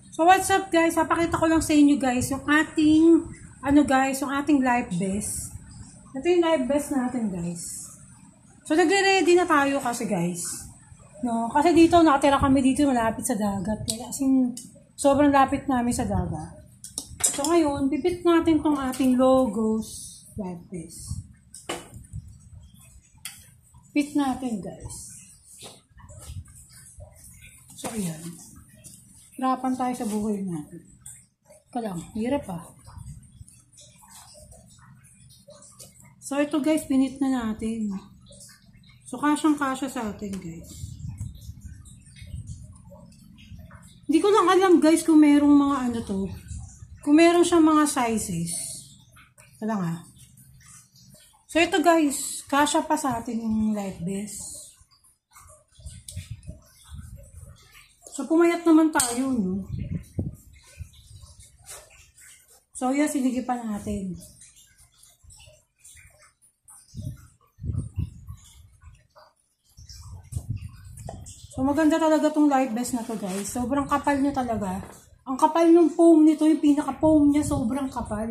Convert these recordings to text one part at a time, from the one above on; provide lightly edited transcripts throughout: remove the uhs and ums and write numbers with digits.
So what's up guys, papakita ko lang sa inyo guys yung ating yung ating life vest. Ito yung life vest natin guys. So nagre-ready na tayo kasi guys. No, kasi dito nakatira kami dito malapit sa dagat. Kaya kasing sobrang lapit namin sa dagat. So ngayon, pipit natin tong ating logos life vest. Fit natin guys. So ayan. Hirapan tayo sa buhay natin. Kalang, hirap ah. So ito guys, pinit na natin. So kasyang-kasya sa atin guys. Hindi ko lang alam guys kung merong mga ano to. Kung meron siyang mga sizes. Kalang ah. So ito guys, kasya pa sa atin yung life vest. So, pumayat naman tayo, no? So, yan, sinigipan natin. So, maganda talaga tong life vest na to, guys. Sobrang kapal niya talaga. Ang kapal ng foam nito, yung pinaka-foam niya, sobrang kapal.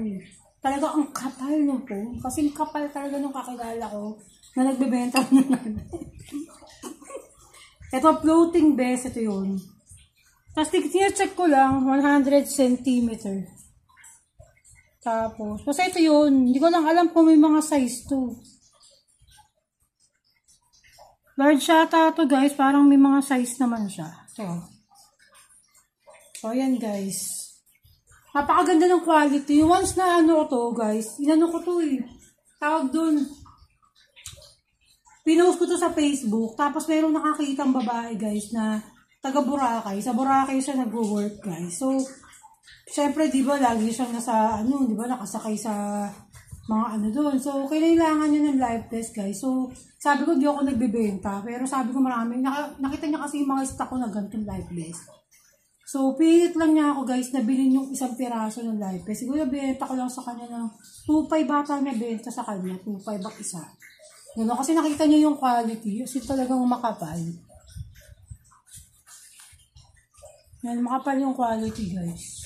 Talaga, ang kapal ng foam. Kasi kapal talaga nung kakilala ko na nagbebenta na namin. Ito, floating vest. Ito yun. Tapos, check ko lang, 100 cm. Tapos, basta ito yun. Hindi ko lang alam kung may mga size to. Large yata to guys. Parang may mga size naman siya. So, ayan guys. Napakaganda ng quality. Once na ano to guys, inano ko to eh. Tawag dun. Pinost ko to sa Facebook. Tapos, mayroong nakakitang babae guys na taga Boracay. Sa Boracay siya nag-work guys. So, syempre, di ba, lagi siyang nasa, di ba, nakasakay sa mga ano doon. So, kailangan niya ng life vest guys. So, sabi ko, di ako nagbebenta. Pero sabi ko maraming, nakita niya kasi yung mga stock ko na ganitong life vest. So, pilit lang niya ako guys, nabilin yung isang piraso ng life vest. Siguro, benta ko lang sa kanya ng 2.5 bata niya benta sa kanya. 2.5 ang isa. Gano'n, kasi nakita niya yung quality. Kasi talagang makapal. Yan, makapal yung quality, guys.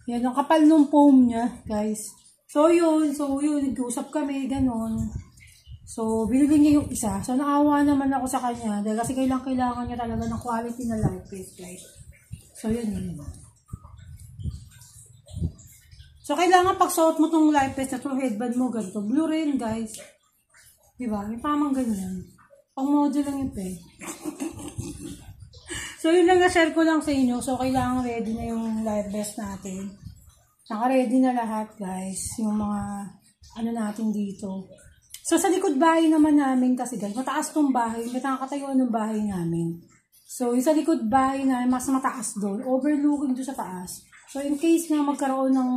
Yan, ang kapal ng foam niya, guys. So, yun, nag-usap kami, ganon. So, binili niya yung isa. So, naawa naman ako sa kanya. Dahil kasi kailangan niya talaga ng quality na life vest, guys. So, yun. So, kailangan pag suot mo tong life vest na to, headband mo, ganito. Blue rin, guys. Diba? Yung tamang ganyan. Pang model lang yung pen. So, yun lang na-share ko lang sa inyo. So, kailangan ready na yung life vest natin. Naka-ready na lahat, guys. Yung mga, natin dito. So, sa likod bahay naman namin kasi, guys, mataas tong bahay. May nakakatayuan ng bahay namin. So, yung sa likod bahay na mas mataas doon. Overlooking doon sa taas. So, in case na magkaroon ng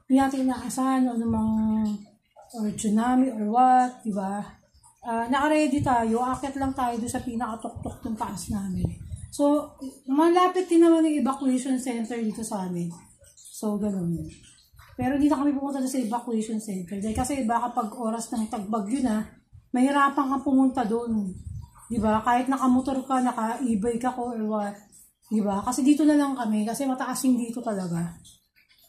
hindi natin inaasahan o or tsunami or what, diba? Naka-ready tayo. Akit lang tayo doon sa pinakatuktok ng taas namin. So, malapit din naman yung evacuation center dito sa amin. So, ganun yun. Pero hindi na kami pumunta sa evacuation center. Dahil kasi baka pag oras ng tagbagyo na, mahirapan kang pumunta doon. Diba? Kahit nakamotor ka, naka-e-bike ka ko or what. Diba? Kasi dito na lang kami. Kasi mataas yung dito talaga.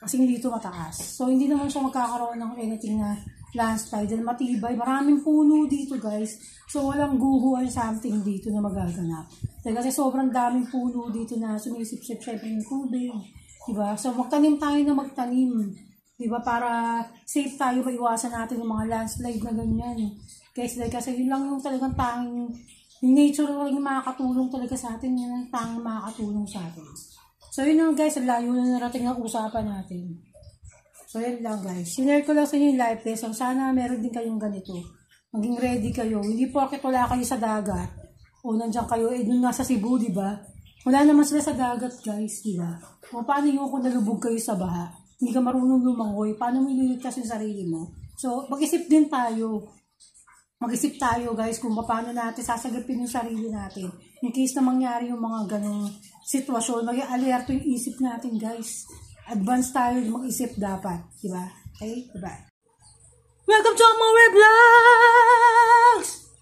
Kasi dito mataas. So, hindi naman siya magkakaroon ng anything na landslide. Dahil matibay. Maraming puno dito, guys. So, walang guho or something dito na magaganap. Dahil kasi sobrang daming puno dito na sumisip-sip syempre yung tubig. Diba? So, magtanim tayo na magtanim. Diba? Para safe tayo, maiwasan natin yung mga landslide na ganyan. Guys, dahil kasi yun lang yung talagang tanging, yung nature lang yung makakatulong talaga sa atin. Yun ang tanging makakatulong sa atin. So, yun lang guys. Layo na narating ang usapan natin. So, yun lang guys. Sinare ko lang sa inyo yung life vest. So, sana meron din kayong ganito. Maging ready kayo. Hindi po akit wala kayo sa dagat. O nandiyan kayo, dun nasa Cebu, diba? Wala naman sila sa dagat, guys, diba? O paano yung kung nalubog kayo sa baha? Hindi ka marunong lumangoy. Paano mo ililigtas yung sarili mo? So, mag-isip din tayo. Mag-isip tayo, guys, kung paano natin sasagapin yung sarili natin. In case na mangyari yung mga ganong sitwasyon, maging alerto yung isip natin, guys. Advance tayo, mag-isip dapat, diba? Okay? Bye-bye. Welcome to our vlogs!